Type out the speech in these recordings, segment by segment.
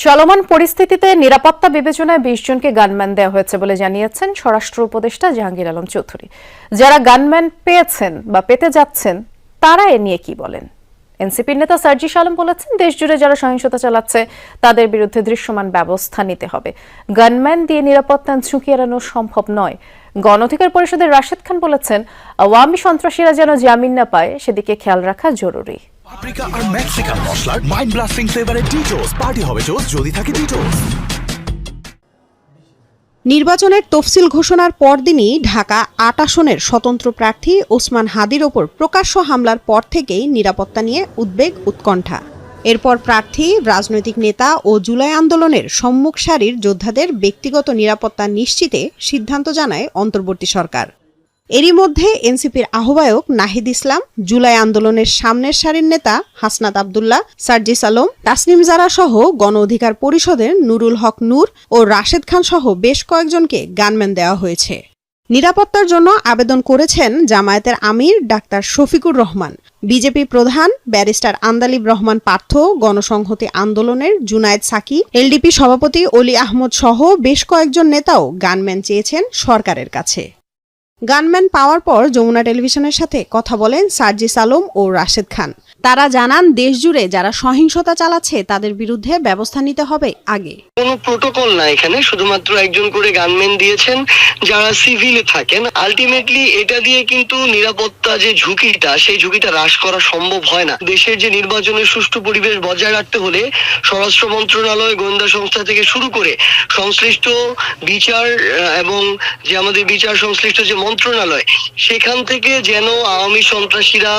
চলমান পরিস্থিতিতে নিরাপত্তা বিবেচনায় ২০ জনকে গানম্যান দেওয়া হয়েছে বলে জানিয়েছেন স্বরাষ্ট্র উপদেষ্টা জাহাঙ্গীর আলম চৌধুরী। যারা গানম্যান পেয়েছেন বা পেতে যাচ্ছেন তারা এ নিয়ে কি বলেন? এনসিপির নেতা সার্জিস আলম বলেছেন, দেশজুড়ে যারা সহিংসতা চালাচ্ছে তাদের বিরুদ্ধে দৃশ্যমান ব্যবস্থা নিতে হবে। গানম্যান দিয়ে নিরাপত্তা ঝুঁকি এড়ানো সম্ভব নয়। গণ অধিকার পরিষদের রাশেদ খান বলেছেন, আওয়ামী সন্ত্রাসীরা যেন জামিন না পায় সেদিকে খেয়াল রাখা জরুরি। পাপরিকা আর মেক্সিকান মশলার মাইন্ড ব্লাস্টিং ফ্লেভারে ডিটোস পার্টি হবে জোস যদি থাকে ডিটোস। নির্বাচনের তফসিল ঘোষণার পরদিনই ঢাকা ৮ আসনের স্বতন্ত্র প্রার্থী ওসমান হাদির ওপর প্রকাশ্য হামলার পর থেকেই নিরাপত্তা নিয়ে উদ্বেগ উৎকণ্ঠা। এরপর প্রার্থী, রাজনৈতিক নেতা ও জুলাই আন্দোলনের সম্মুখ সারির যোদ্ধাদের ব্যক্তিগত নিরাপত্তা নিশ্চিতে সিদ্ধান্ত জানায় অন্তর্বর্তী সরকার। এরই মধ্যে এনসিপির আহ্বায়ক নাহিদ ইসলাম, জুলাই আন্দোলনের সামনের সারির নেতা হাসনাত আব্দুল্লাহ, সার্জিস আলম, তাসনিম জারা সহ গণ অধিকার পরিষদের নুরুল হক নূর ও রাশেদ খান সহ বেশ কয়েকজনকে গানম্যান দেওয়া হয়েছে। নিরাপত্তার জন্য আবেদন করেছেন জামায়াতের আমির ডাক্তার শফিকুর রহমান, বিজেপি প্রধান ব্যারিস্টার আন্দালিব রহমান পার্থ, গণসংহতি আন্দোলনের জুনায়েদ সাকি, এলডিপি সভাপতি অলি আহমদ সহ বেশ কয়েকজন নেতাও গানম্যান চেয়েছেন সরকারের কাছে। গানম্যান পাওয়ার পর যমুনা টেলিভিশনের সাথে কথা বলেন সার্জিস আলম ও রাশেদ খান। তারা জানান, দেশজুড়ে যারা সহিংসতা চালাচ্ছে তাদের বিরুদ্ধে ব্যবস্থা নিতে হবে আগে। কোনো প্রোটোকল না, এখানে শুধুমাত্র একজন করে গানম্যান দিয়েছেন যারা সিভিলে থাকেন। আলটিমেটলি এটা দিয়ে কিন্তু নিরাপত্তা যে ঝুঁকিটা, সেই ঝুঁকিটা হ্রাস করা সম্ভব হয় না। দেশের যে নির্বাচনের সুষ্ঠু পরিবেশ বজায় রাখতে হলে স্বরাষ্ট্র মন্ত্রণালয়, গোয়েন্দা সংস্থা থেকে শুরু করে সংশ্লিষ্ট বিচার এবং যে আমাদের বিচার সংশ্লিষ্ট যে মন্ত্রণালয়, সেখান থেকে যেন আওয়ামী সন্ত্রাসীরা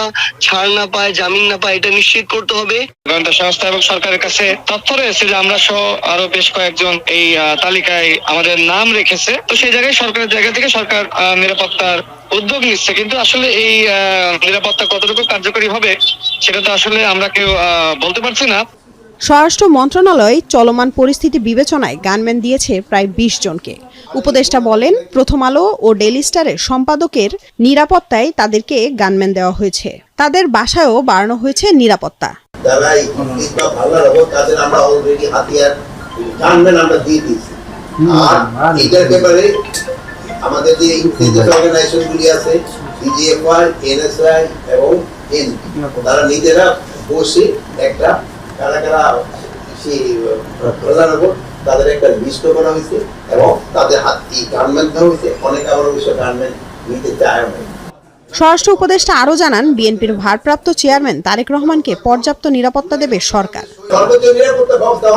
ছাড় না পায়, জামিন না পায়, এটা নিশ্চিত করতে হবে। গোয়েন্দা সংস্থা এবং সরকারের কাছে তথ্য রয়েছে যে আমরা সহ আরো বেশ কয়েকজন এই তালিকায় আমাদের নাম রেখেছে। তো সেই জায়গায় সরকারের জায়গা থেকে সরকার নিরাপত্তার উদ্যোগ নিচ্ছে, কিন্তু আসলে এই নিরাপত্তা কতটুকু কার্যকরী হবে সেটা তো আসলে আমরা কেউ বলতে পারছি না। স্বরাষ্ট্র মন্ত্রণালয় চলমান পরিস্থিতি বিবেচনায় গানম্যান দিয়েছে প্রায় ২০ জনকে। উপদেষ্টা বলেন, প্রথম আলো ও ডেইলি স্টারের সম্পাদকের নিরাপত্তায় তাদেরকে গানম্যান দেওয়া হয়েছে। তাদের বাসায়ও বাড়ানো হয়েছে নিরাপত্তা। আমাদের যে অর্গানাইজেশনগুলি আছে, ডিজিএফআই, এনএসআই এবং এনপি, তারা নিজেরা বসে একটা কারা কারা তাদের একটা লিস্ট করা হয়েছে এবং তাদের হাতে গানম্যান দেওয়া হয়েছে। অনেক আবার অবশ্য গানম্যান নিতে চায় না। স্বরাষ্ট্র উপদেষ্টা আরও জানান, বিএনপির ভারপ্রাপ্ত চেয়ারম্যান তারেক রহমানকে পর্যাপ্ত নিরাপত্তা দেবে সরকার। সর্বোচ্চ নিরাপত্তা ব্যবস্থা